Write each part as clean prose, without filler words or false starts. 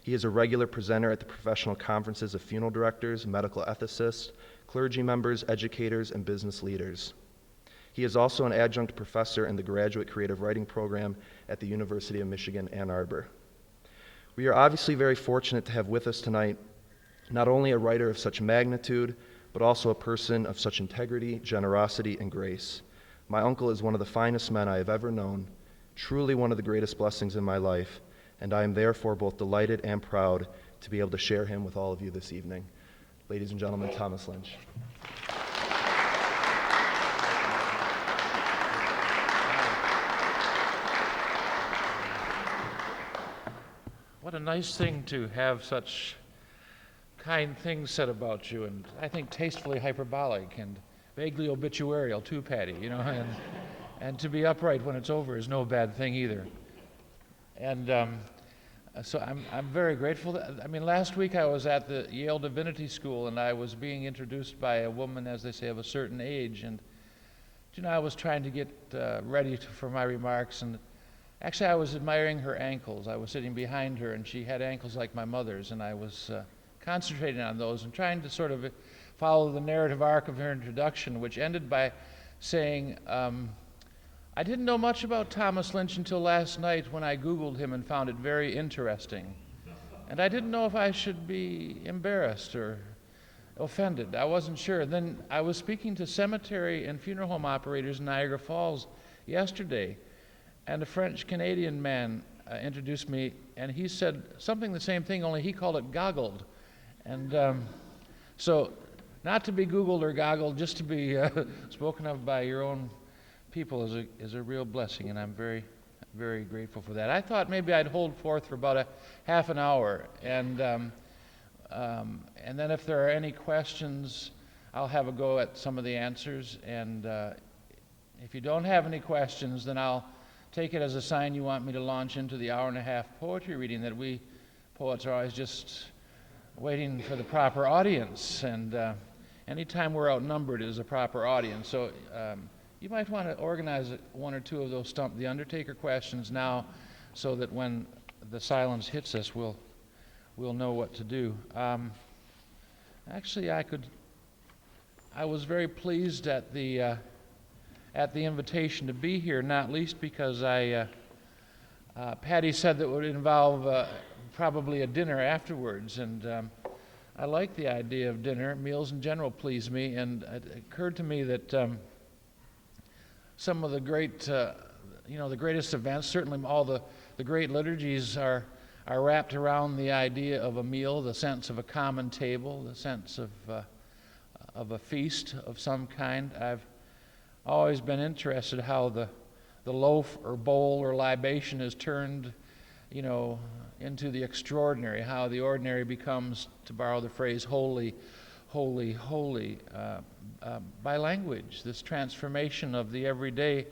He is a regular presenter at the professional conferences of funeral directors, medical ethicists, clergy members, educators, and business leaders. He is also an adjunct professor in the Graduate Creative Writing Program at the University of Michigan, Ann Arbor. We are obviously very fortunate to have with us tonight not only a writer of such magnitude, but also a person of such integrity, generosity, and grace. My uncle is one of the finest men I have ever known, truly one of the greatest blessings in my life, and I am therefore both delighted and proud to be able to share him with all of you this evening. Ladies and gentlemen, Thomas Lynch. What a nice thing to have such kind things said about you, and I think tastefully hyperbolic and vaguely obituarial too, Patty, and to be upright when it's over is no bad thing either. And so I'm very grateful. Last week I was at the Yale Divinity School, and I was being introduced by a woman, as they say, of a certain age, and I was trying to get ready for my remarks, and actually I was admiring her ankles. I was sitting behind her, and she had ankles like my mother's, and I was concentrating on those and trying to sort of follow the narrative arc of her introduction, which ended by saying, I didn't know much about Thomas Lynch until last night when I Googled him and found it very interesting. And I didn't know if I should be embarrassed or offended. I wasn't sure. Then I was speaking to cemetery and funeral home operators in Niagara Falls yesterday, and a French-Canadian man introduced me, and he said something the same thing, only he called it goggled. And so not to be Googled or goggled, just to be spoken of by your own people is a real blessing, and I'm very, very grateful for that. I thought maybe I'd hold forth for about a half an hour, and then if there are any questions, I'll have a go at some of the answers, and if you don't have any questions, then I'll take it as a sign you want me to launch into the hour-and-a-half poetry reading that we poets are always just waiting for the proper audience, and anytime we're outnumbered is a proper audience. So you might want to organize one or two of those Stump the Undertaker questions now, so that when the silence hits us, we'll know what to do. Actually, I was very pleased at the invitation to be here, not least because Patty said that it would involve probably a dinner afterwards, and I like the idea of dinner. Meals in general please me, and it occurred to me that some of the great, the greatest events, certainly all the great liturgies are wrapped around the idea of a meal, the sense of a common table, the sense of a feast of some kind. I've always been interested how the loaf or bowl or libation is turned, into the extraordinary, how the ordinary becomes, to borrow the phrase, holy, holy, holy, by language. This transformation of the everyday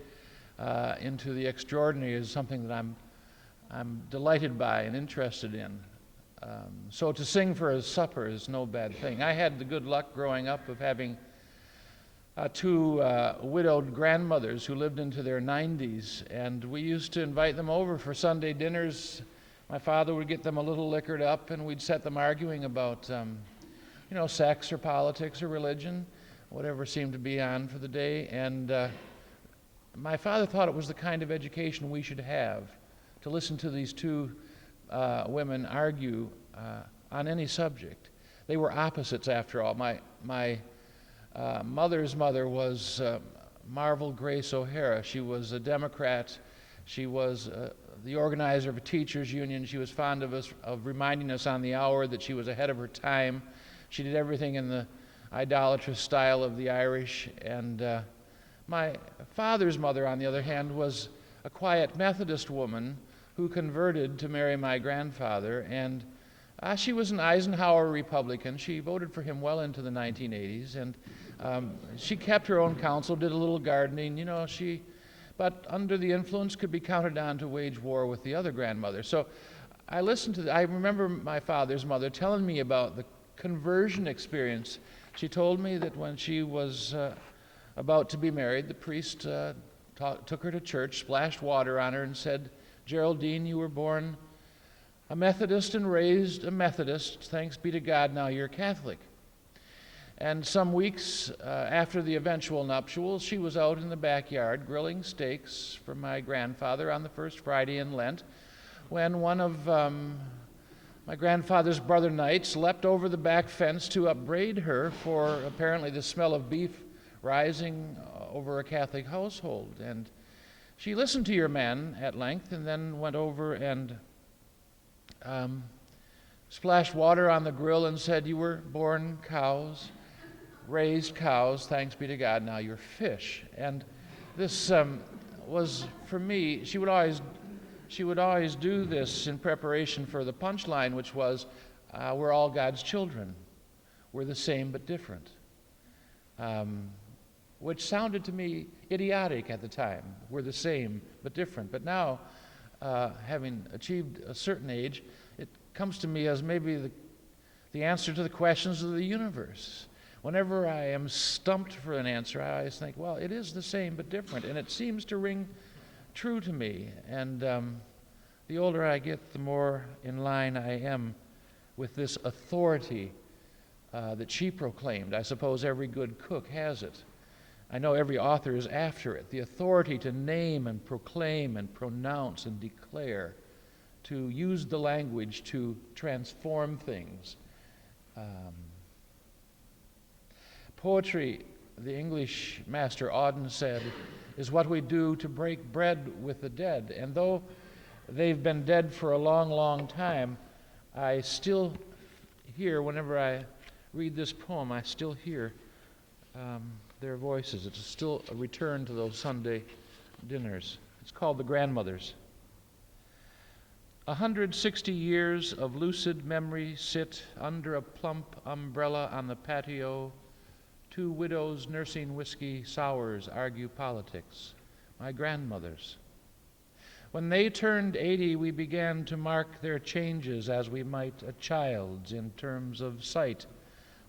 into the extraordinary is something that I'm delighted by and interested in. So to sing for a supper is no bad thing. I had the good luck growing up of having two widowed grandmothers who lived into their 90s, and we used to invite them over for Sunday dinners. My father would get them a little liquored up, and we'd set them arguing about, sex or politics or religion, whatever seemed to be on for the day. And my father thought it was the kind of education we should have, to listen to these two women argue on any subject. They were opposites, after all. My mother's mother was Marvel Grace O'Hara. She was a Democrat. She was the organizer of a teachers' union. She was fond of reminding us on the hour that she was ahead of her time. She did everything in the idolatrous style of the Irish. And my father's mother, on the other hand, was a quiet Methodist woman who converted to marry my grandfather. And she was an Eisenhower Republican. She voted for him well into the 1980s. And she kept her own counsel, did a little gardening, but under the influence could be counted on to wage war with the other grandmother. So I remember my father's mother telling me about the conversion experience. She told me that when she was about to be married, the priest took her to church, splashed water on her, and said, "Geraldine, you were born a Methodist and raised a Methodist. Thanks be to God, now you're Catholic. And some weeks after the eventual nuptials, she was out in the backyard grilling steaks for my grandfather on the first Friday in Lent, when one of my grandfather's brother knights leapt over the back fence to upbraid her for apparently the smell of beef rising over a Catholic household. And she listened to your man at length and then went over and splashed water on the grill and said, "You were born cows, raised cows, thanks be to God, now you're fish." And this was, for me, she would always do this in preparation for the punchline, which was, we're all God's children. We're the same but different. Which sounded to me idiotic at the time. We're the same but different. But now, having achieved a certain age, it comes to me as maybe the answer to the questions of the universe. Whenever I am stumped for an answer, I always think, well, it is the same but different. And it seems to ring true to me. And the older I get, the more in line I am with this authority that she proclaimed. I suppose every good cook has it. I know every author is after it. The authority to name and proclaim and pronounce and declare, to use the language to transform things. Poetry, the English master Auden said, is what we do to break bread with the dead. And though they've been dead for a long, long time, I still hear, whenever I read this poem, I still hear their voices. It's still a return to those Sunday dinners. It's called The Grandmothers. 160 years of lucid memory sit under a plump umbrella on the patio. Two widows nursing whiskey sours argue politics. My grandmothers. When they turned 80, we began to mark their changes as we might a child's in terms of sight,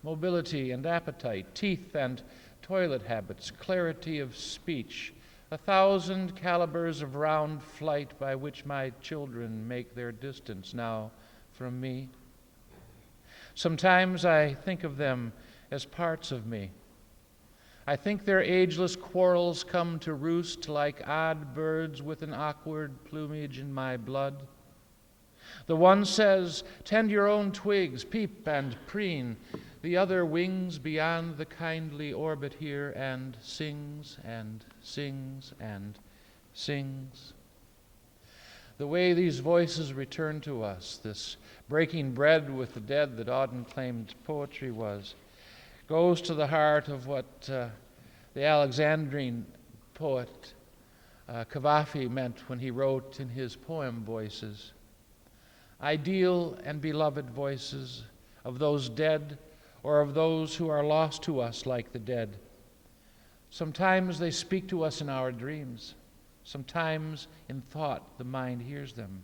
mobility and appetite, teeth and toilet habits, clarity of speech, 1,000 calibers of round flight by which my children make their distance now from me. Sometimes I think of them as parts of me. I think their ageless quarrels come to roost like odd birds with an awkward plumage in my blood. The one says, "Tend your own twigs, peep and preen." The other wings beyond the kindly orbit here and sings and sings and sings. The way these voices return to us, this breaking bread with the dead that Auden claimed poetry was, goes to the heart of what the Alexandrine poet Cavafy meant when he wrote in his poem Voices. Ideal and beloved voices of those dead or of those who are lost to us like the dead. Sometimes they speak to us in our dreams. Sometimes in thought the mind hears them.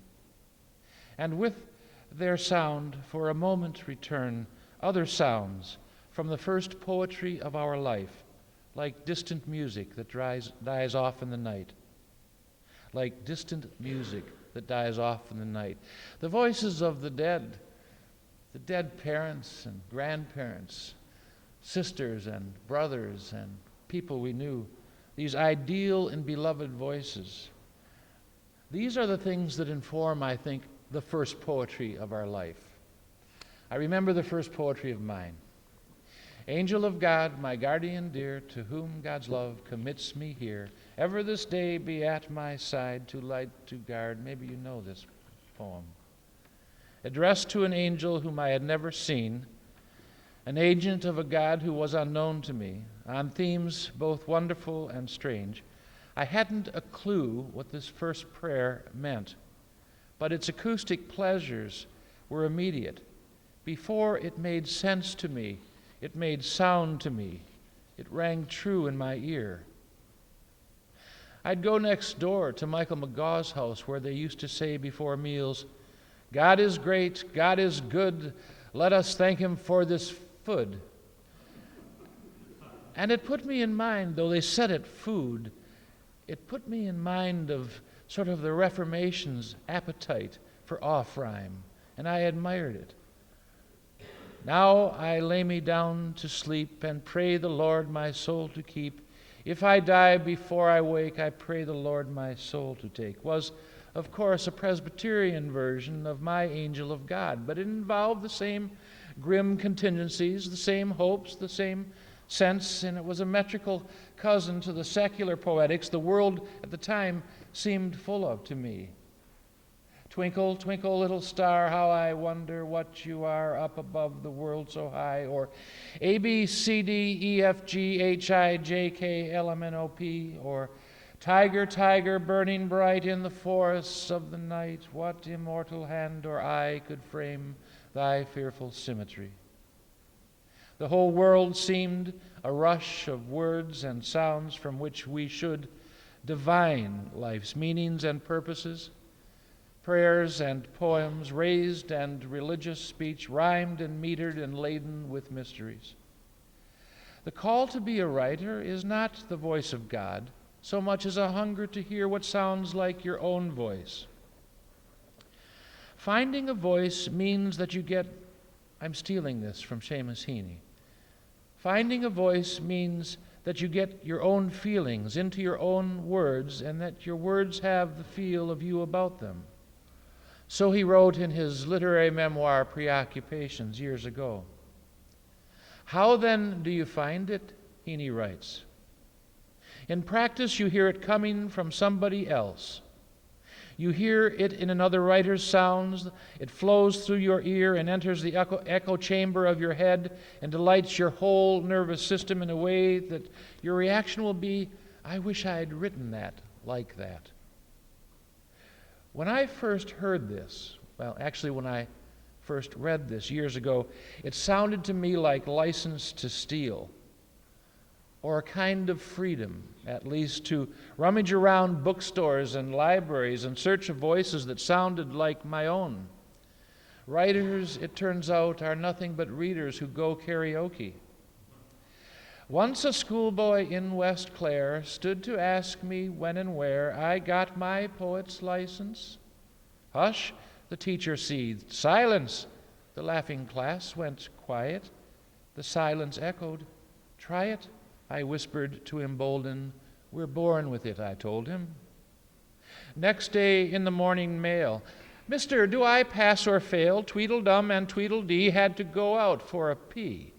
And with their sound for a moment return other sounds from the first poetry of our life, like distant music that dies off in the night. Like distant music that dies off in the night. The voices of the dead parents and grandparents, sisters and brothers and people we knew, these ideal and beloved voices. These are the things that inform, I think, the first poetry of our life. I remember the first poetry of mine. Angel of God, my guardian dear, to whom God's love commits me here, ever this day be at my side, to light, to guard. Maybe you know this poem. Addressed to an angel whom I had never seen, an agent of a God who was unknown to me, on themes both wonderful and strange. I hadn't a clue what this first prayer meant, but its acoustic pleasures were immediate. Before it made sense to me, it made sound to me. It rang true in my ear. I'd go next door to Michael McGaw's house where they used to say before meals, "God is great, God is good, let us thank him for this food." And it put me in mind, though they said it food, it put me in mind of sort of the Reformation's appetite for off-rhyme. and I admired it. Now I lay me down to sleep and pray the Lord my soul to keep. If I die before I wake, I pray the Lord my soul to take. Was, of course, a Presbyterian version of My Angel of God, but it involved the same grim contingencies, the same hopes, the same sense, and it was a metrical cousin to the secular poetics the world at the time seemed full of to me. Twinkle, twinkle, little star, how I wonder what you are up above the world so high. Or A, B, C, D, E, F, G, H, I, J, K, L, M, N, O, P. Or tiger, tiger, burning bright in the forests of the night, what immortal hand or eye could frame thy fearful symmetry? The whole world seemed a rush of words and sounds from which we should divine life's meanings and purposes. Prayers and poems, raised and religious speech, rhymed and metered and laden with mysteries. The call to be a writer is not the voice of God, so much as a hunger to hear what sounds like your own voice. Finding a voice means that you get, I'm stealing this from Seamus Heaney. Finding a voice means that you get your own feelings into your own words and that your words have the feel of you about them. So he wrote in his literary memoir, Preoccupations, years ago. How then do you find it? Heaney writes. In practice, you hear it coming from somebody else. You hear it in another writer's sounds. It flows through your ear and enters the echo chamber of your head and delights your whole nervous system in a way that your reaction will be, I wish I had written that like that. When I first heard this, well, actually when I first read this years ago, it sounded to me like license to steal, or a kind of freedom, at least to rummage around bookstores and libraries in search of voices that sounded like my own. Writers, it turns out, are nothing but readers who go karaoke. Once a schoolboy in West Clare stood to ask me when and where I got my poet's license. Hush, the teacher seethed. Silence! The laughing class went quiet. The silence echoed. Try it, I whispered to embolden. We're born with it, I told him. Next day in the morning mail, Mister, do I pass or fail? Tweedledum and Tweedledee had to go out for a pee.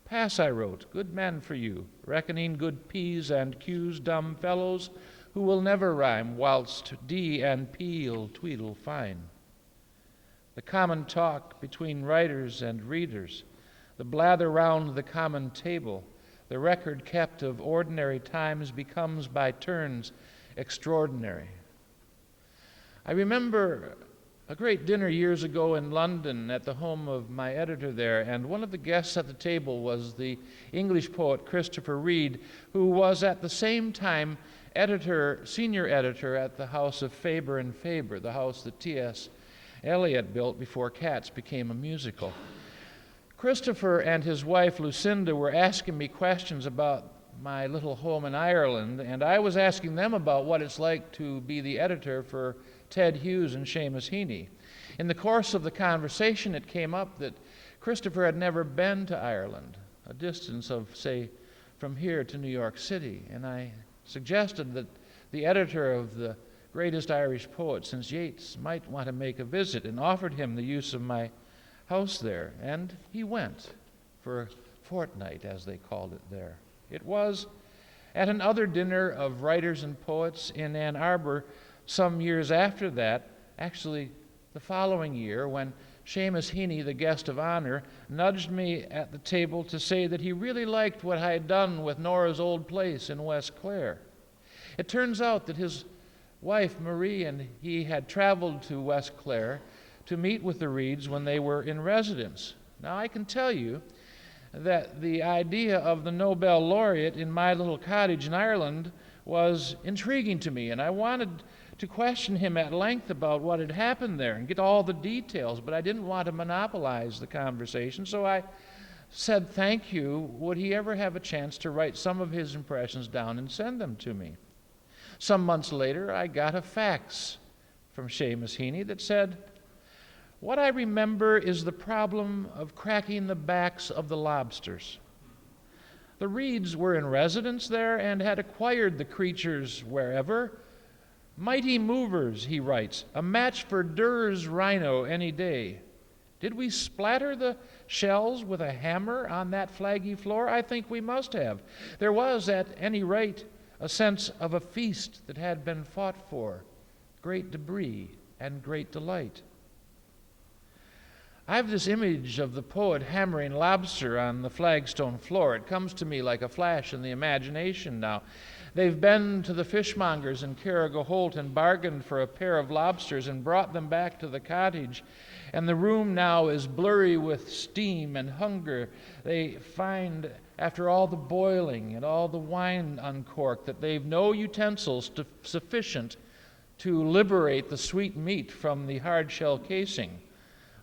Pass, I wrote, good men for you, reckoning good P's and Q's, dumb fellows who will never rhyme, whilst D and P'll tweedle fine. The common talk between writers and readers, the blather round the common table, the record kept of ordinary times becomes by turns extraordinary. I remember a great dinner years ago in London at the home of my editor there, and one of the guests at the table was the English poet Christopher Reid, who was at the same time senior editor at the house of Faber and Faber, the house that T.S. Eliot built before Cats became a musical. Christopher and his wife Lucinda were asking me questions about my little home in Ireland, and I was asking them about what it's like to be the editor for Ted Hughes and Seamus Heaney. In the course of the conversation, it came up that Christopher had never been to Ireland, a distance of, say, from here to New York City, and I suggested that the editor of the greatest Irish poet since Yeats might want to make a visit and offered him the use of my house there, and he went for a fortnight, as they called it there. It was at another dinner of writers and poets in Ann Arbor some years after that, actually the following year, when Seamus Heaney, the guest of honor, nudged me at the table to say that he really liked what I had done with Nora's Old Place in West Clare. It turns out that his wife, Marie, and he had traveled to West Clare to meet with the Reeds when they were in residence. Now, I can tell you that the idea of the Nobel laureate in my little cottage in Ireland was intriguing to me, and I wanted to question him at length about what had happened there and get all the details, but I didn't want to monopolize the conversation, so I said thank you. Would he ever have a chance to write some of his impressions down and send them to me? Some months later, I got a fax from Seamus Heaney that said, What I remember is the problem of cracking the backs of the lobsters. The Reeds were in residence there and had acquired the creatures wherever. Mighty movers, he writes, a match for Durr's rhino any day. Did we splatter the shells with a hammer on that flaggy floor? I think we must have. There was, at any rate, a sense of a feast that had been fought for, great debris and great delight. I have this image of the poet hammering lobster on the flagstone floor. It comes to me like a flash in the imagination now. They've been to the fishmongers in Carrigaholt and bargained for a pair of lobsters and brought them back to the cottage. And the room now is blurry with steam and hunger. They find, after all the boiling and all the wine uncorked, that they've no utensils sufficient to liberate the sweet meat from the hard shell casing.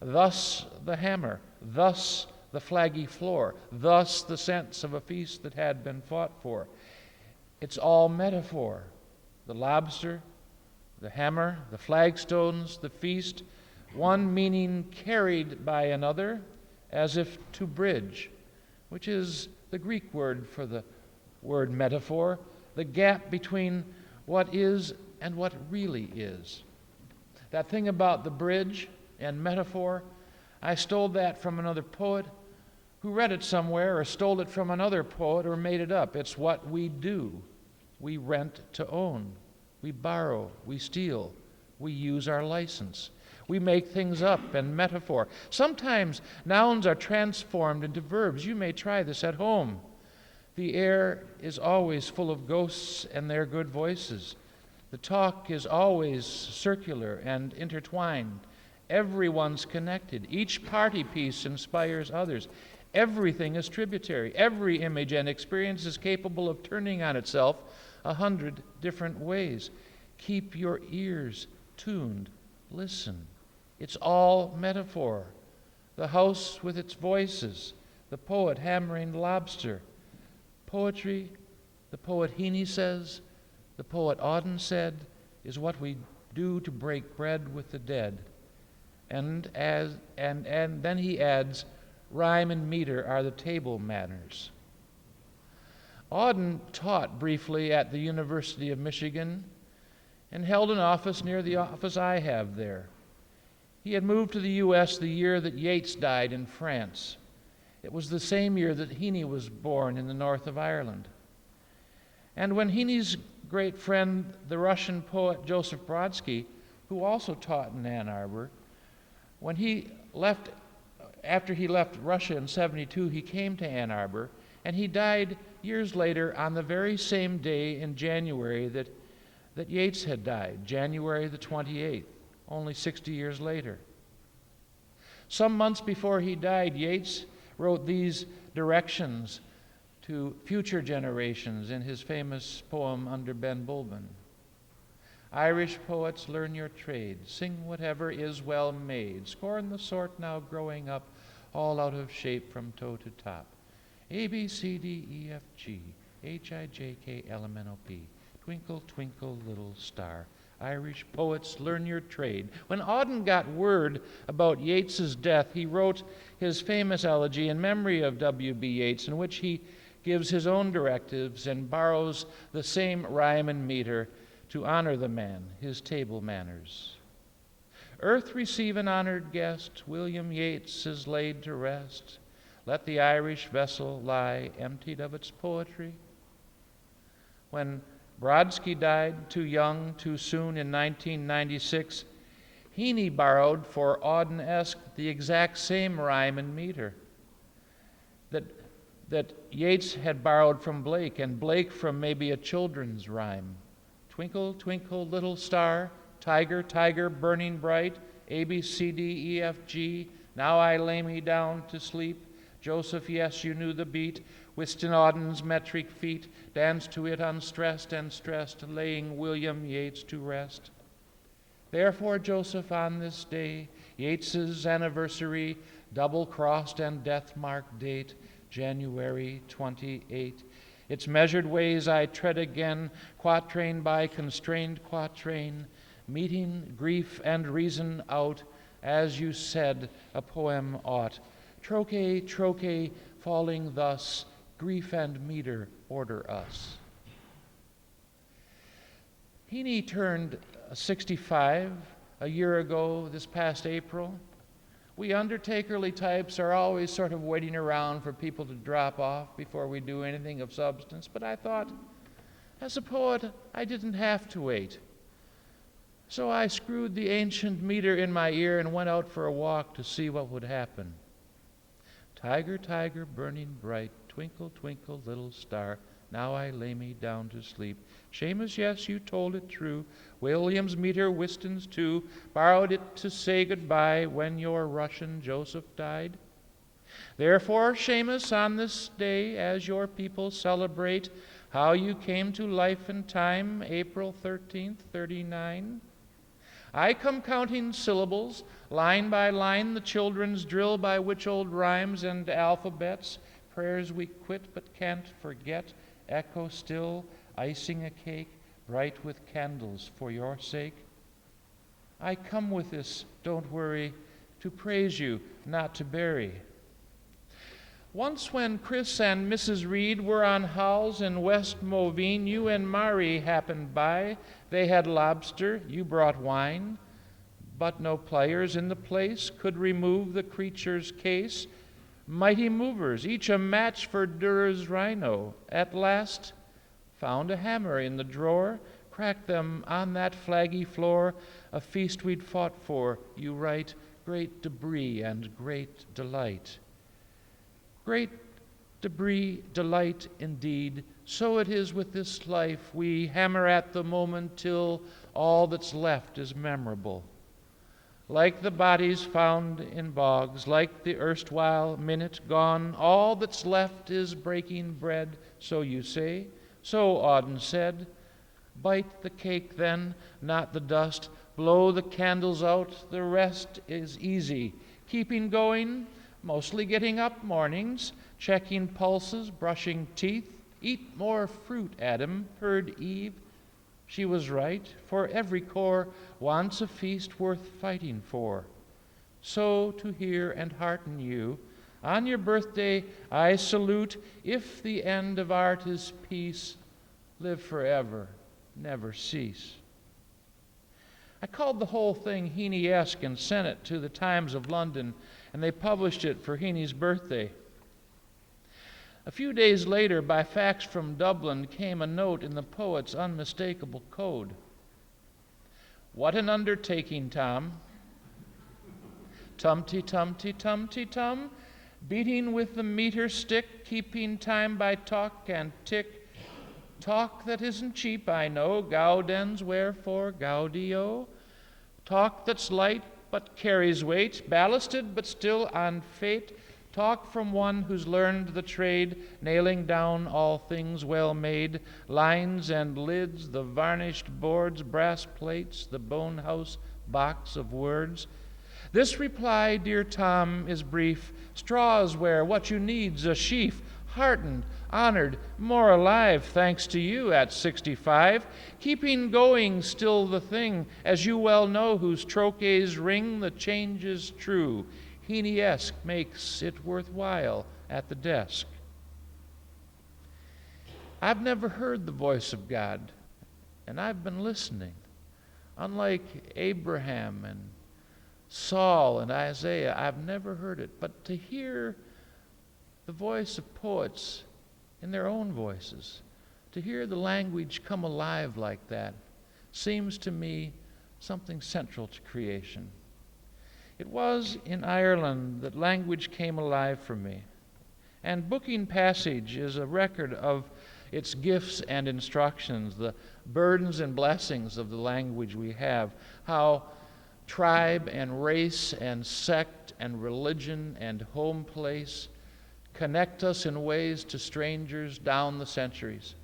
Thus the hammer, thus the flaggy floor, thus the sense of a feast that had been fought for. It's all metaphor. The lobster, the hammer, the flagstones, the feast, one meaning carried by another as if to bridge, which is the Greek word for the word metaphor, the gap between what is and what really is. That thing about the bridge and metaphor, I stole that from another poet who read it somewhere or stole it from another poet or made it up. It's what we do. We rent to own. We borrow. We steal. We use our license. We make things up and metaphor. Sometimes nouns are transformed into verbs. You may try this at home. The air is always full of ghosts and their good voices. The talk is always circular and intertwined. Everyone's connected. Each party piece inspires others. Everything is tributary. Every image and experience is capable of turning on itself 100 different ways. Keep your ears tuned. Listen. It's all metaphor. The house with its voices. The poet hammering the lobster. Poetry, the poet Heaney says, the poet Auden said, is what we do to break bread with the dead. And then he adds, rhyme and meter are the table manners. Auden taught briefly at the University of Michigan and held an office near the office I have there. He had moved to the U.S. the year that Yeats died in France. It was the same year that Heaney was born in the north of Ireland. And when Heaney's great friend, the Russian poet Joseph Brodsky, who also taught in Ann Arbor, when he left, after he left Russia in 1972, he came to Ann Arbor, and he died years later on the very same day in January that Yeats had died, January the 28th, only 60 years later. Some months before he died, Yeats wrote these directions to future generations in his famous poem Under Ben Bulben. Irish poets, learn your trade, sing whatever is well made, scorn the sort now growing up, all out of shape from toe to top. A, B, C, D, E, F, G, H, I, J, K, L, M, N, O, P. Twinkle, twinkle, little star. Irish poets, learn your trade. When Auden got word about Yeats's death, he wrote his famous elegy in memory of W.B. Yeats, in which he gives his own directives and borrows the same rhyme and meter to honor the man, his table manners. Earth receive an honored guest, William Yeats is laid to rest. Let the Irish vessel lie emptied of its poetry. When Brodsky died too young, too soon in 1996, Heaney borrowed for Auden-esque the exact same rhyme and meter that Yeats had borrowed from Blake, and Blake from maybe a children's rhyme. Twinkle, twinkle, little star, tiger, tiger, burning bright, A, B, C, D, E, F, G, now I lay me down to sleep. Joseph, yes, you knew the beat. Whiston Auden's metric feet danced to it unstressed and stressed, laying William Yeats to rest. Therefore, Joseph, on this day, Yeats's anniversary, double-crossed and death-marked date, January 28. Its measured ways I tread again, quatrain by constrained quatrain, meeting grief and reason out as you said a poem ought. Troche, troche, falling thus, grief and meter order us. Heaney turned 65 a year ago this past April. We undertakerly types are always sort of waiting around for people to drop off before we do anything of substance, but I thought, as a poet, I didn't have to wait. So I screwed the ancient meter in my ear and went out for a walk to see what would happen. Tiger, tiger, burning bright, twinkle, twinkle, little star, now I lay me down to sleep. Seamus, yes, you told it true. William's meter, Whiston's too, borrowed it to say goodbye when your Russian Joseph died. Therefore, Seamus, on this day, as your people celebrate how you came to life and time, April 13th, 39, I come counting syllables, line by line, the children's drill by which old rhymes and alphabets, prayers we quit but can't forget, echo still, icing a cake, bright with candles for your sake. I come with this, don't worry, to praise you, not to bury. Once when Chris and Mrs. Reed were on Howells in West Moveen, you and Mari happened by. They had lobster, you brought wine, but no pliers in the place could remove the creature's case. Mighty movers, each a match for Durer's rhino, at last found a hammer in the drawer, cracked them on that flaggy floor, a feast we'd fought for, you write, great debris and great delight. Great debris, delight indeed, so it is with this life. We hammer at the moment till all that's left is memorable. Like the bodies found in bogs, like the erstwhile minute gone, all that's left is breaking bread, so you say, so Auden said. Bite the cake then, not the dust, blow the candles out, the rest is easy. Keeping going, mostly getting up mornings, checking pulses, brushing teeth. Eat more fruit, Adam, heard Eve. She was right, for every core wants a feast worth fighting for. So to hear and hearten you, on your birthday I salute, if the end of art is peace, live forever, never cease. I called the whole thing Heaney-esque and sent it to the Times of London, and they published it for Heaney's birthday. A few days later, by fax from Dublin, came a note in the poet's unmistakable code. What an undertaking, Tom. Tum-ty-tum-ty-tum-ty-tum, beating with the meter stick, keeping time by talk and tick. Talk that isn't cheap, I know, gaudens wherefore gaudio. Talk that's light but carries weight, ballasted but still on fate. Talk from one who's learned the trade, nailing down all things well made, lines and lids, the varnished boards, brass plates, the bone house box of words. This reply, dear Tom, is brief. Straws where what you need's a sheaf, heartened, honored, more alive, thanks to you at 65. Keeping going still the thing, as you well know, whose trochees ring, the change is true. Heaney-esque makes it worthwhile at the desk. I've never heard the voice of God, and I've been listening. Unlike Abraham and Saul and Isaiah, I've never heard it. But to hear the voice of poets in their own voices, to hear the language come alive like that, seems to me something central to creation. It was in Ireland that language came alive for me. And Booking Passage is a record of its gifts and instructions, the burdens and blessings of the language we have, how tribe and race and sect and religion and home place connect us in ways to strangers down the centuries.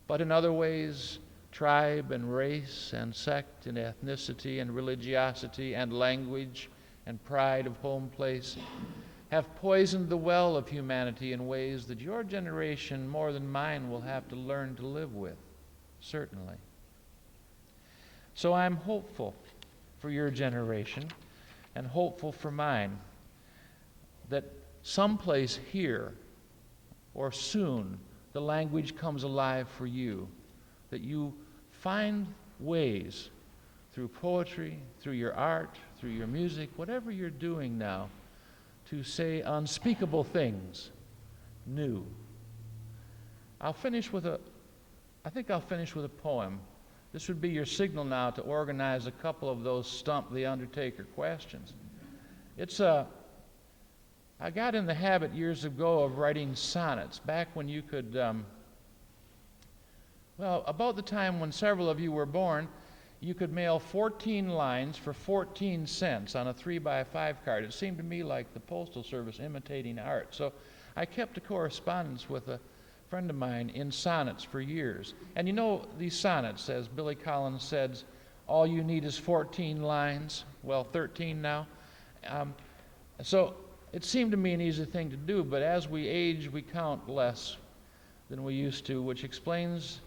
But in other ways, tribe and race and sect and ethnicity and religiosity and language and pride of home place have poisoned the well of humanity in ways that your generation more than mine will have to learn to live with, certainly. So I'm hopeful for your generation and hopeful for mine that someplace here or soon the language comes alive for you, that you find ways through poetry, through your art, through your music, whatever you're doing now, to say unspeakable things, new. I think I'll finish with a poem. This would be your signal now to organize a couple of those Stump the Undertaker questions. I got in the habit years ago of writing sonnets, back when you could, about the time when several of you were born, you could mail 14 lines for 14 cents on a 3x5 card. It seemed to me like the Postal Service imitating art. So I kept a correspondence with a friend of mine in sonnets for years. And you know, these sonnets, as Billy Collins says, all you need is 14 lines. Well, 13 now. So it seemed to me an easy thing to do, but as we age, we count less than we used to, which explains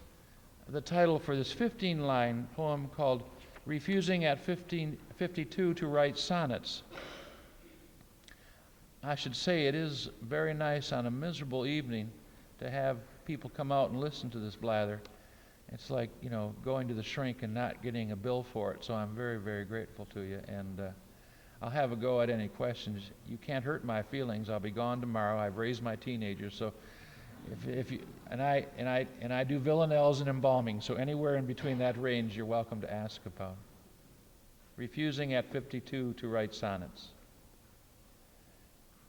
the title for this 15-line poem called Refusing at 52 to Write Sonnets. I should say it is very nice on a miserable evening to have people come out and listen to this blather. It's like, you know, going to the shrink and not getting a bill for it, so I'm very, very grateful to you, and I'll have a go at any questions. You can't hurt my feelings. I'll be gone tomorrow. I've raised my teenagers, so if you and I do villanelles and embalming, so anywhere in between that range you're welcome to ask about. Refusing at 52 to write sonnets.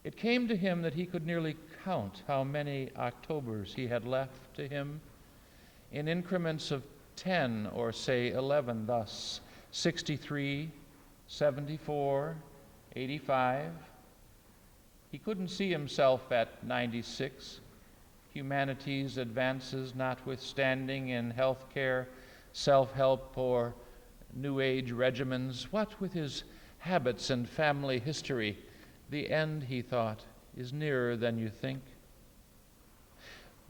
It came to him that he could nearly count how many Octobers he had left to him in increments of 10 or say 11, thus 63, 74, 85. He couldn't see himself at 96. Humanity's advances notwithstanding in health care, self-help, or New Age regimens, what with his habits and family history, the end, he thought, is nearer than you think.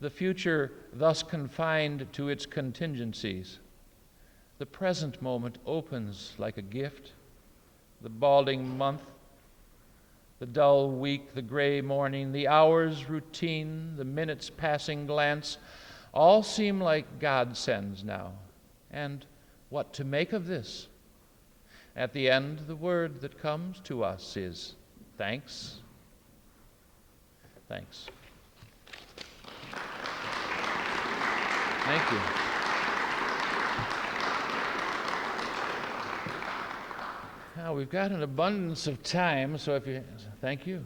The future thus confined to its contingencies. The present moment opens like a gift. The balding month, the dull week, the gray morning, the hours routine, the minutes passing glance, all seem like godsends now. And what to make of this? At the end, the word that comes to us is thanks. Thanks. Thank you. Now, we've got an abundance of time, so if you... Thank you.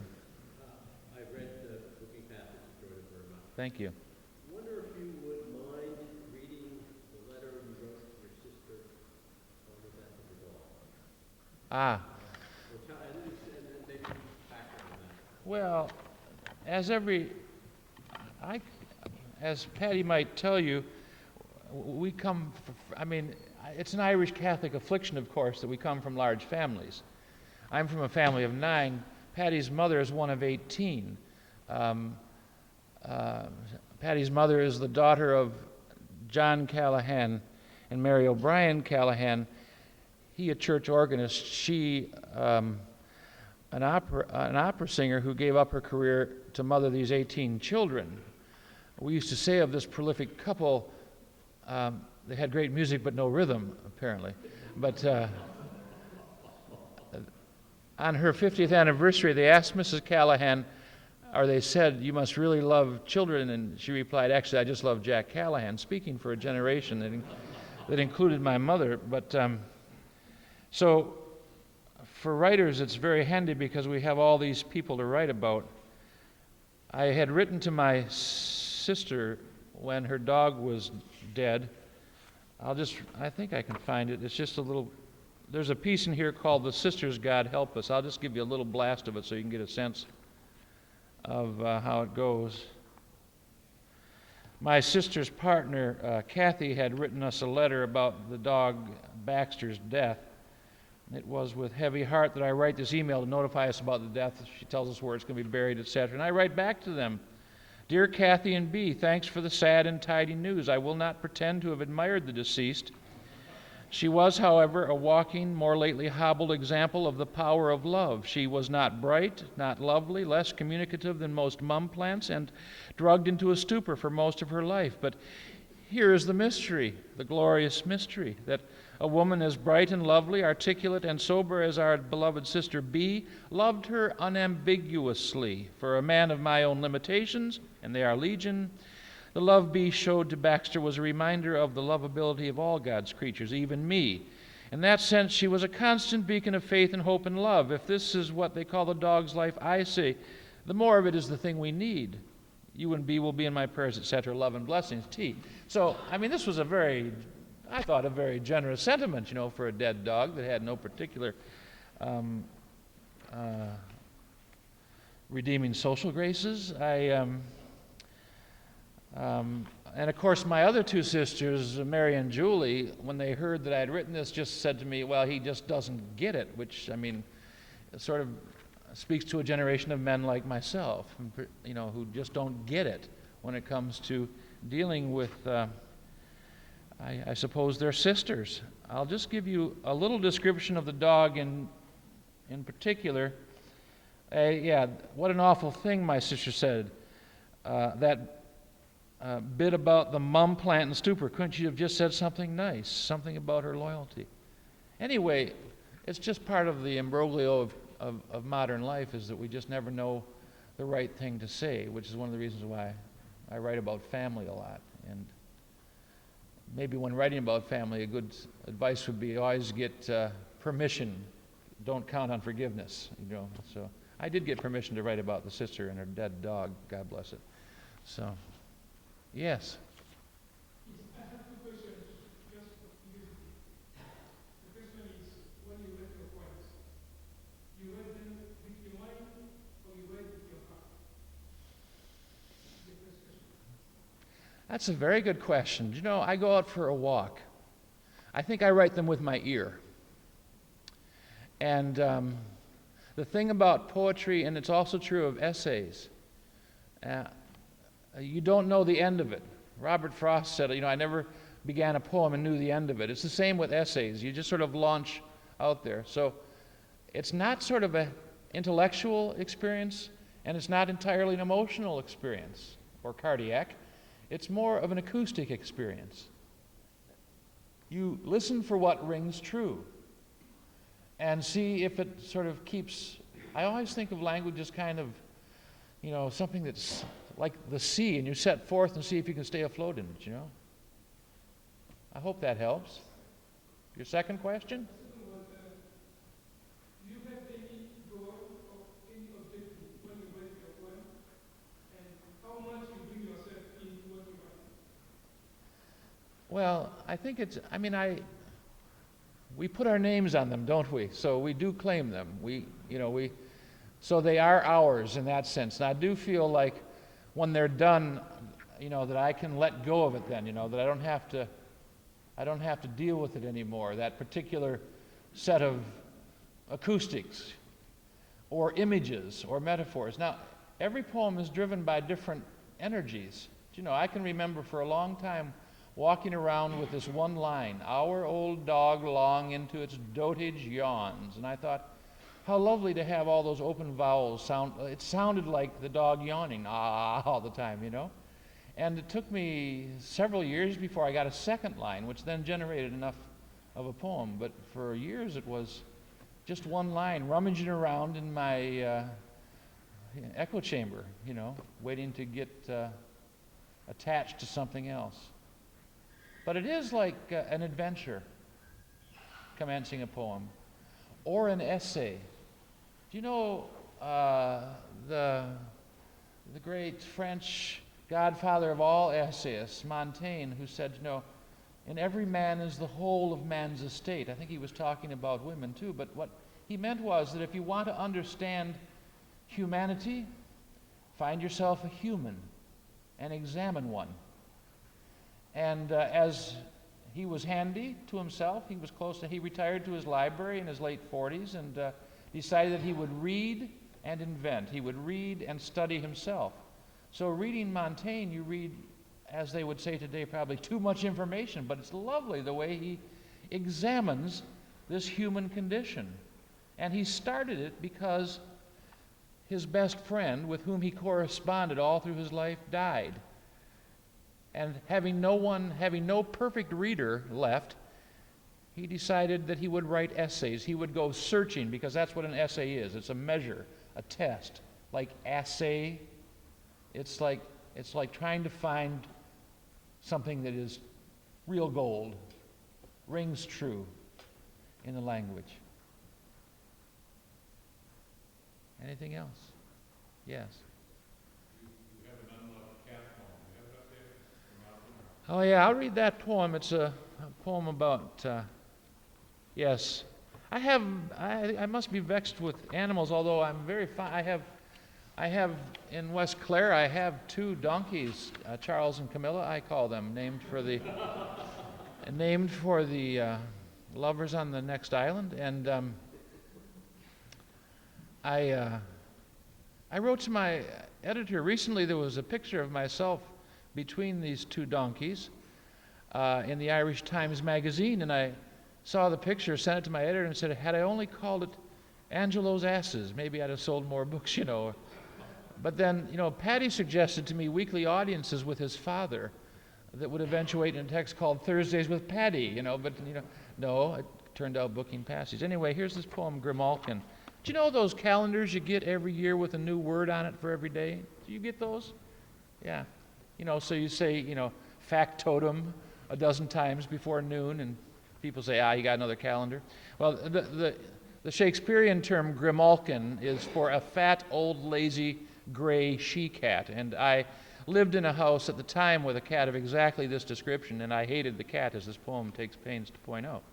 I've read the book you passed, enjoyed it very much. Thank you. I wonder if you would mind reading the letter you wrote to your sister on the death of your dog. Ah. And then maybe background on that. Well, as Patty might tell you, we come, it's an Irish Catholic affliction, of course, that we come from large families. I'm from a family of 9. Patty's mother is one of 18. Patty's mother is the daughter of John Callahan and Mary O'Brien Callahan. He a church organist, she an opera singer who gave up her career to mother these 18 children. We used to say of this prolific couple, they had great music but no rhythm, apparently. But on her 50th anniversary, they asked Mrs. Callahan, or they said, "You must really love children," and she replied, "Actually, I just love Jack Callahan," speaking for a generation that included my mother. But so for writers, it's very handy because we have all these people to write about. I had written to my sister when her dog was dead. I think I can find it. It's just a little, there's a piece in here called "The Sisters, God Help Us." I'll just give you a little blast of it so you can get a sense of how it goes. My sister's partner, Kathy, had written us a letter about the dog Baxter's death. It was with heavy heart that I write this email to notify us about the death. She tells us where it's going to be buried, etc. And I write back to them, "Dear Kathy and B, thanks for the sad and tidy news. I will not pretend to have admired the deceased. She was, however, a walking, more lately hobbled example of the power of love. She was not bright, not lovely, less communicative than most mum plants, and drugged into a stupor for most of her life. But here is the mystery, the glorious mystery, that a woman as bright and lovely, articulate and sober as our beloved Sister B loved her unambiguously. For a man of my own limitations, and they are legion, the love B showed to Baxter was a reminder of the lovability of all God's creatures, even me. In that sense, she was a constant beacon of faith and hope and love. If this is what they call the dog's life, I say, the more of it is the thing we need. You and B will be in my prayers, etc. Love and blessings, T. So, I mean, this was a very generous sentiment, for a dead dog that had no particular redeeming social graces. And of course, my other two sisters, Mary and Julie, when they heard that I had written this, just said to me, well, he just doesn't get it, which, sort of speaks to a generation of men like myself, who just don't get it when it comes to dealing with, I suppose, their sisters. I'll just give you a little description of the dog in particular. What an awful thing, my sister said. That bit about the mum plant and stupor. Couldn't you have just said something nice, something about her loyalty? Anyway, it's just part of the imbroglio of modern life, is that we just never know the right thing to say, which is one of the reasons why I write about family a lot. And maybe when writing about family, a good advice would be always get permission. Don't count on forgiveness. So I did get permission to write about the sister and her dead dog. God bless it. So, yes. I have two questions, just for curiosity. The first one is, when you write your poems, you write them with your mind or you write with your heart? The first question. That's a very good question. I go out for a walk. I think I write them with my ear. And the thing about poetry, and it's also true of essays, you don't know the end of it. Robert Frost said, I never began a poem and knew the end of it. It's the same with essays. You just sort of launch out there. So it's not sort of an intellectual experience, and it's not entirely an emotional experience or cardiac. It's more of an acoustic experience. You listen for what rings true and see if it sort of keeps. I always think of language as kind of, something that's like the sea, and you set forth and see if you can stay afloat in it, I hope that helps. Your second question? Do you have any goal or any objective when you write your poem? And how much you bring yourself into what you write? Well, I think we put our names on them, don't we? So we do claim them. So they are ours in that sense. And I do feel like when they're done, that I can let go of it then, that I don't have to deal with it anymore, that particular set of acoustics or images or metaphors. Now, every poem is driven by different energies. I can remember for a long time walking around with this one line, "Our old dog long into its dotage yawns." And I thought, how lovely to have all those open vowels sound. It sounded like the dog yawning, all the time, And it took me several years before I got a second line, which then generated enough of a poem. But for years it was just one line, rummaging around in my echo chamber, waiting to get attached to something else. But it is like an adventure, commencing a poem, or an essay. Do you know the great French godfather of all essayists, Montaigne, who said, in every man is the whole of man's estate. I think he was talking about women too, but what he meant was that if you want to understand humanity, find yourself a human and examine one. And as he was handy to himself, he retired to his library in his late 40s and decided that he would read and invent. He would read and study himself. So reading Montaigne, you read, as they would say today, probably too much information, but it's lovely the way he examines this human condition. And he started it because his best friend, with whom he corresponded all through his life, died. And having no perfect reader left, he decided that he would write essays. He would go searching, because that's what an essay is. It's a measure, a test. Like assay, it's like trying to find something that is real gold, rings true in the language. Anything else? Yes. You have an unloved cat poem. You have it up there? Oh yeah, I'll read that poem. It's a poem about, yes. I must be vexed with animals, although I'm very fine. I have in West Clare, I have 2 donkeys, Charles and Camilla, I call them, named for the lovers on the next island. And I wrote to my editor recently. There was a picture of myself between these 2 donkeys in the Irish Times magazine, and I saw the picture, sent it to my editor, and said, had I only called it Angelo's Asses, maybe I'd have sold more books, you know. But then, you know, Paddy suggested to me weekly audiences with his father that would eventuate in a text called Thursdays with Paddy, you know, but, you know, no, it turned out Booking Passage. Anyway, here's this poem, Grimalkin. Do you know those calendars you get every year with a new word on it for every day? Do you get those? Yeah. You know, so you say, you know, factotum a dozen times before noon, and people say, you got another calendar. Well, the Shakespearean term grimalkin is for a fat, old, lazy, gray she-cat. And I lived in a house at the time with a cat of exactly this description, and I hated the cat, as this poem takes pains to point out.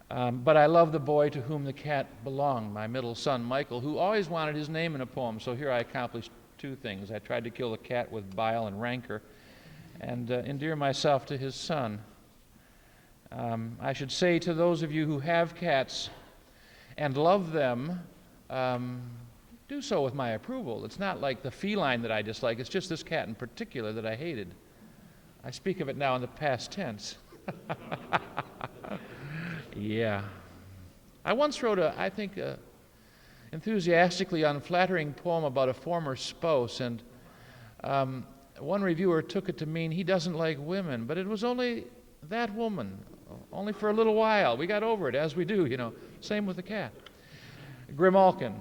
But I love the boy to whom the cat belonged, my middle son, Michael, who always wanted his name in a poem. So here I accomplished 2 things. I tried to kill the cat with bile and rancor and endear myself to his son. I should say to those of you who have cats and love them, do so with my approval. It's not like the feline that I dislike. It's just this cat in particular that I hated. I speak of it now in the past tense. Yeah. I once wrote I think, enthusiastically unflattering poem about a former spouse, and one reviewer took it to mean he doesn't like women, but it was only that woman, only for a little while. We got over it, as we do, you know. Same with the cat. Grimalkin.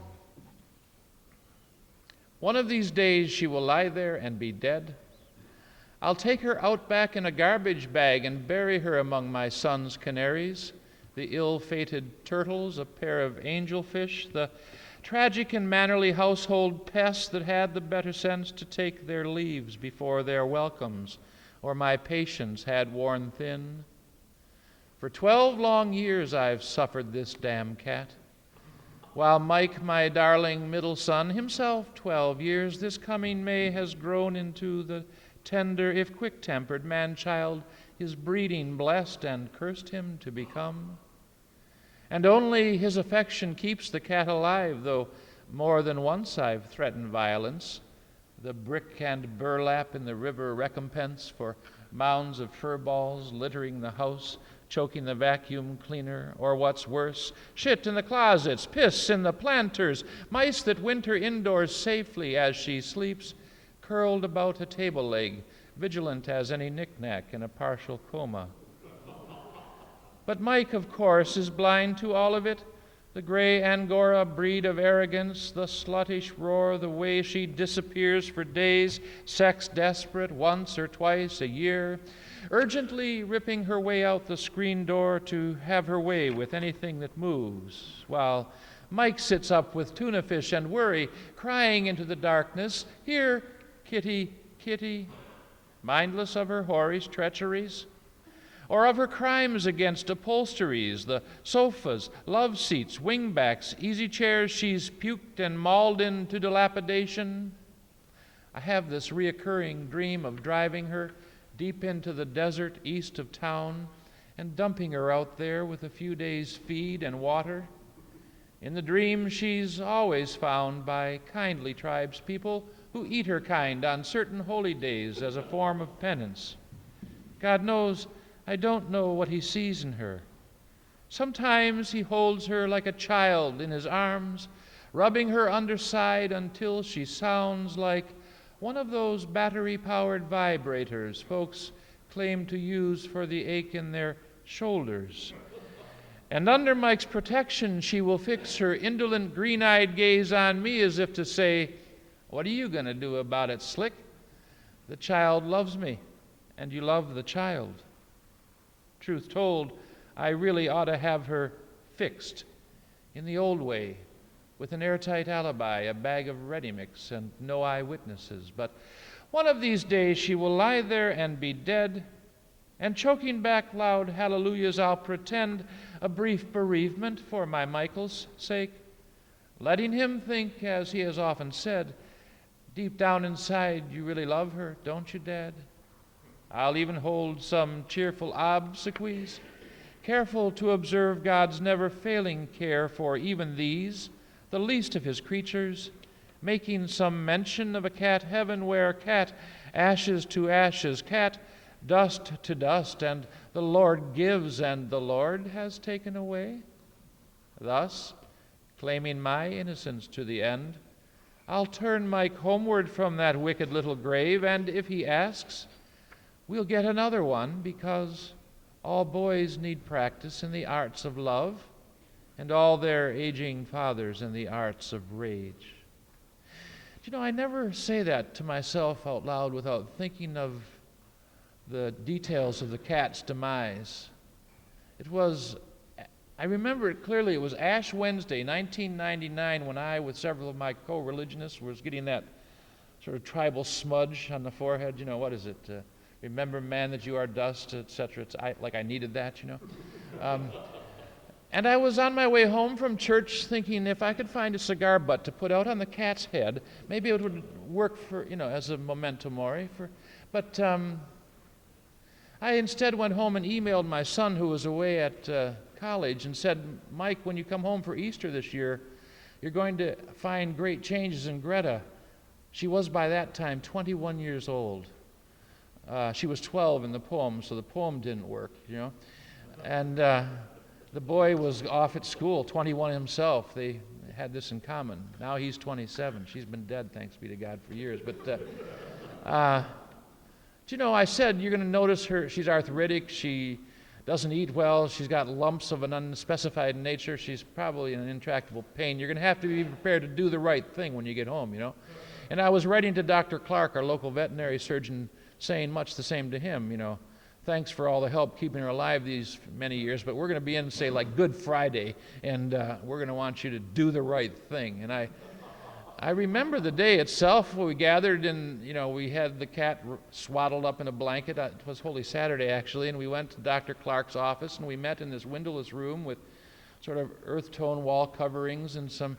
One of these days she will lie there and be dead. I'll take her out back in a garbage bag and bury her among my son's canaries, the ill-fated turtles, a pair of angelfish, the tragic and mannerly household pests that had the better sense to take their leaves before their welcomes, or my patience had worn thin. For 12 long years I've suffered this damn cat, while Mike, my darling middle son, himself 12 years, this coming May has grown into the tender, if quick-tempered man-child his breeding blessed and cursed him to become. And only his affection keeps the cat alive, though more than once I've threatened violence. The brick and burlap in the river recompense for mounds of fur balls littering the house, choking the vacuum cleaner, or what's worse, shit in the closets, piss in the planters, mice that winter indoors safely as she sleeps, curled about a table leg, vigilant as any knick-knack in a partial coma. But Mike, of course, is blind to all of it. The gray Angora breed of arrogance, the sluttish roar, the way she disappears for days, sex desperate once or twice a year, urgently ripping her way out the screen door to have her way with anything that moves, while Mike sits up with tuna fish and worry, crying into the darkness, "Here, kitty, kitty," mindless of her whorish treacheries, or of her crimes against upholsteries, the sofas, love seats, wingbacks, easy chairs she's puked and mauled into dilapidation. I have this reoccurring dream of driving her deep into the desert east of town and dumping her out there with a few days' feed and water. In the dream, she's always found by kindly tribespeople who eat her kind on certain holy days as a form of penance. God knows I don't know what he sees in her. Sometimes he holds her like a child in his arms, rubbing her underside until she sounds like one of those battery-powered vibrators folks claim to use for the ache in their shoulders. And under Mike's protection, she will fix her indolent green-eyed gaze on me as if to say, "What are you going to do about it, Slick? The child loves me, and you love the child." Truth told, I really ought to have her fixed in the old way, with an airtight alibi, a bag of ready mix, and no eyewitnesses. But one of these days she will lie there and be dead, and choking back loud hallelujahs, I'll pretend a brief bereavement for my Michael's sake, letting him think, as he has often said, deep down inside, you really love her, don't you, Dad? I'll even hold some cheerful obsequies, careful to observe God's never-failing care for even these, the least of his creatures, making some mention of a cat heaven where cat ashes to ashes, cat dust to dust, and the Lord gives and the Lord has taken away. Thus, claiming my innocence to the end, I'll turn Mike homeward from that wicked little grave, and if he asks, we'll get another one, because all boys need practice in the arts of love, and all their aging fathers in the arts of rage. You know, I never say that to myself out loud without thinking of the details of the cat's demise. I remember it clearly, it was Ash Wednesday, 1999, when I, with several of my co-religionists, was getting that sort of tribal smudge on the forehead. You know, what is it? Remember, man, that you are dust, etc. Like I needed that, you know. And I was on my way home from church thinking if I could find a cigar butt to put out on the cat's head, maybe it would work for, you know, as a memento mori. But I instead went home and emailed my son, who was away at college, and said, Mike, when you come home for Easter this year, you're going to find great changes in Greta. She was by that time 21 years old. She was 12 in the poem, so the poem didn't work, you know. And the boy was off at school, 21 himself. They had this in common. Now he's 27. She's been dead, thanks be to God, for years. But, you know, I said, you're going to notice her. She's arthritic. She doesn't eat well. She's got lumps of an unspecified nature. She's probably in intractable pain. You're going to have to be prepared to do the right thing when you get home, you know. And I was writing to Dr. Clark, our local veterinary surgeon, saying much the same to him, you know. Thanks for all the help keeping her alive these many years, but we're going to be in, say, like Good Friday, and we're going to want you to do the right thing. And I remember the day itself when we gathered and, you know, we had the cat swaddled up in a blanket. It was Holy Saturday, actually, and we went to Dr. Clark's office, and we met in this windowless room with sort of earth tone wall coverings and some,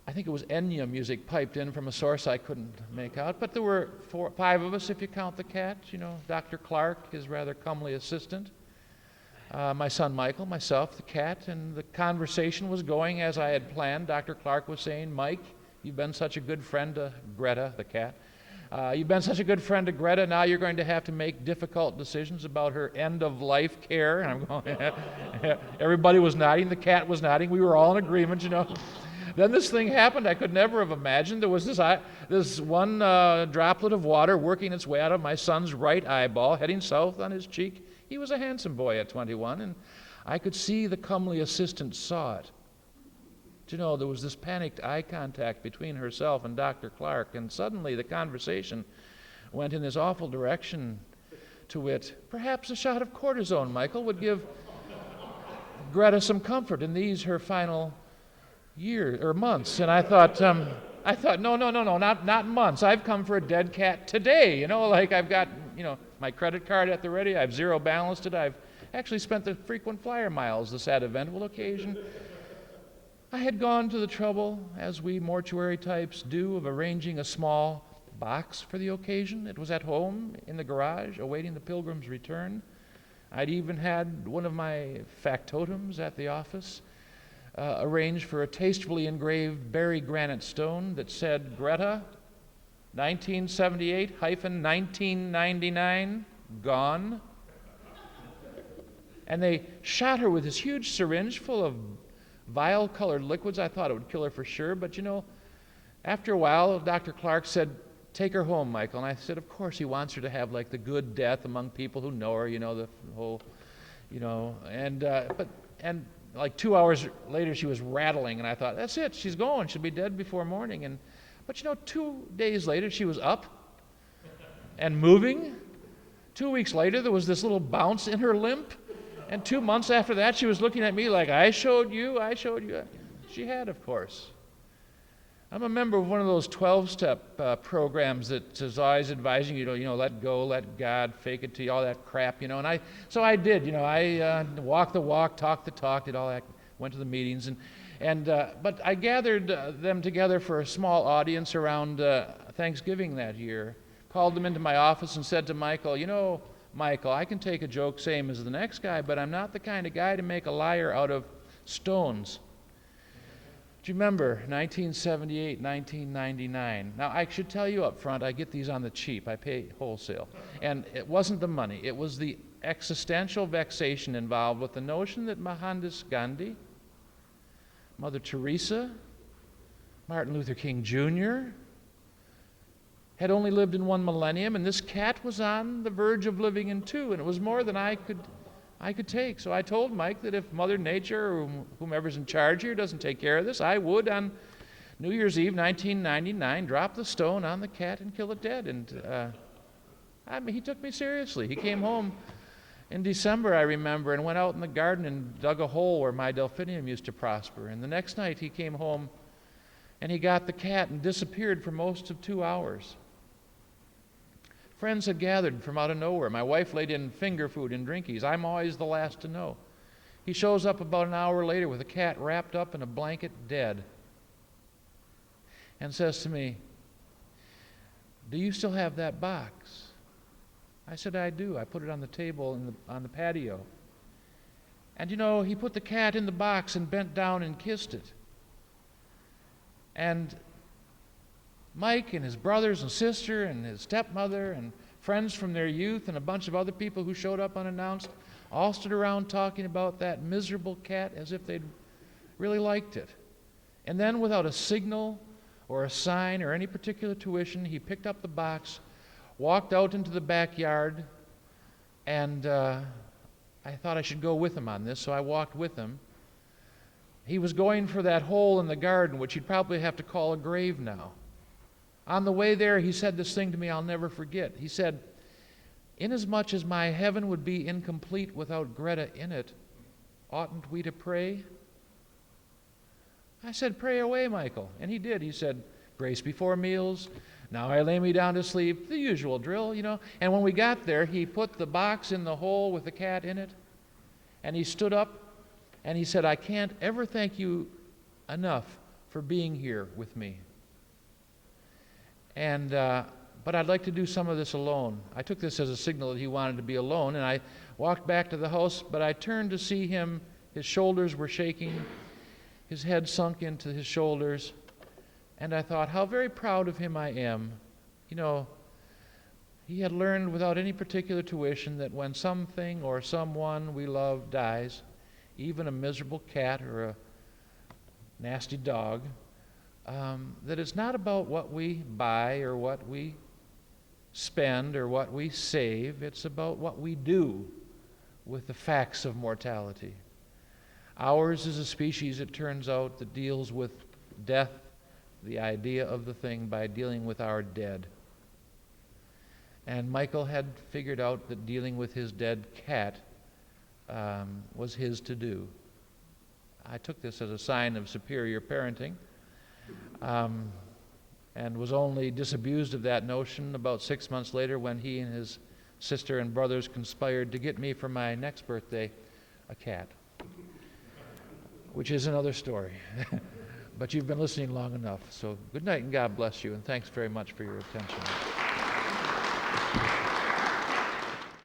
I think it was Enya music piped in from a source I couldn't make out. But there were 5 of us, if you count the cat. You know, Dr. Clark, his rather comely assistant, my son Michael, myself, the cat, and the conversation was going as I had planned. Dr. Clark was saying, Mike, you've been such a good friend to Greta, the cat. You've been such a good friend to Greta, now you're going to have to make difficult decisions about her end-of-life care. And I'm going, everybody was nodding, the cat was nodding, we were all in agreement, you know. Then this thing happened I could never have imagined. There was this one droplet of water working its way out of my son's right eyeball, heading south on his cheek. He was a handsome boy at 21, and I could see the comely assistant saw it. You know, there was this panicked eye contact between herself and Dr. Clark, and suddenly the conversation went in this awful direction, to wit, perhaps a shot of cortisone, Michael, would give Greta some comfort in these, her final years or months. And I thought, no, not months. I've come for a dead cat today. You know, like I've got, you know, my credit card at the ready. I've zero balanced it. I've actually spent the frequent flyer miles the sad event will occasion. I had gone to the trouble, as we mortuary types do, of arranging a small box for the occasion. It was at home in the garage, awaiting the pilgrim's return. I'd even had one of my factotums at the office arranged for a tastefully engraved Barry granite stone that said, Greta, 1978-1999, gone. And they shot her with this huge syringe full of vial-colored liquids. I thought it would kill her for sure, but after a while, Dr. Clark said, "Take her home, Michael." And I said, of course, he wants her to have like the good death among people who know her, the whole, and like 2 hours later, she was rattling, and I thought, that's it, she's going, she'll be dead before morning. But 2 days later, she was up and moving. 2 weeks later, there was this little bounce in her limp. And 2 months after that, she was looking at me like, I showed you. She had, of course. I'm a member of one of those 12-step programs that is always advising you to, let go, let God, fake it to you, all that crap, And so I did, I walked the walk, talked the talk, did all that, went to the meetings, but I gathered them together for a small audience around Thanksgiving that year. Called them into my office and said to Michael, Michael, I can take a joke same as the next guy, but I'm not the kind of guy to make a liar out of stones. Do you remember 1978, 1999? Now, I should tell you up front, I get these on the cheap. I pay wholesale. And it wasn't the money. It was the existential vexation involved with the notion that Mohandas Gandhi, Mother Teresa, Martin Luther King Jr., had only lived in one millennium, and this cat was on the verge of living in two, and it was more than I could take. So I told Mike that if Mother Nature or whomever's in charge here doesn't take care of this, I would, on New Year's Eve 1999, drop the stone on the cat and kill it dead. And he took me seriously. He came home in December, I remember, and went out in the garden and dug a hole where my delphinium used to prosper. And the next night he came home and he got the cat and disappeared for most of 2 hours. Friends had gathered from out of nowhere. My wife laid in finger food and drinkies. I'm always the last to know. He shows up about an hour later with a cat wrapped up in a blanket, dead, and says to me, "Do you still have that box?" I said, "I do." I put it on the table on the patio. And he put the cat in the box and bent down and kissed it. And Mike and his brothers and sister and his stepmother and friends from their youth and a bunch of other people who showed up unannounced all stood around talking about that miserable cat as if they'd really liked it. And then, without a signal or a sign or any particular tuition, he picked up the box, walked out into the backyard, and I thought I should go with him on this, so I walked with him. He was going for that hole in the garden, which he'd probably have to call a grave now. On the way there, he said this thing to me I'll never forget. He said, "Inasmuch as my heaven would be incomplete without Greta in it, oughtn't we to pray?" I said, "Pray away, Michael." And he did. He said, "Grace before meals. Now I lay me down to sleep." The usual drill, And when we got there, he put the box in the hole with the cat in it, and he stood up and he said, "I can't ever thank you enough for being here with me. But I'd like to do some of this alone." I took this as a signal that he wanted to be alone, and I walked back to the house, but I turned to see him. His shoulders were shaking, his head sunk into his shoulders, and I thought, how very proud of him I am. He had learned without any particular tuition that when something or someone we love dies, even a miserable cat or a nasty dog, that it's not about what we buy or what we spend or what we save. It's about what we do with the facts of mortality. Ours is a species, it turns out, that deals with death, the idea of the thing, by dealing with our dead. And Michael had figured out that dealing with his dead cat was his to do. I took this as a sign of superior parenting. And was only disabused of that notion about 6 months later when he and his sister and brothers conspired to get me for my next birthday a cat, which is another story. But you've been listening long enough, so good night and God bless you, and thanks very much for your attention.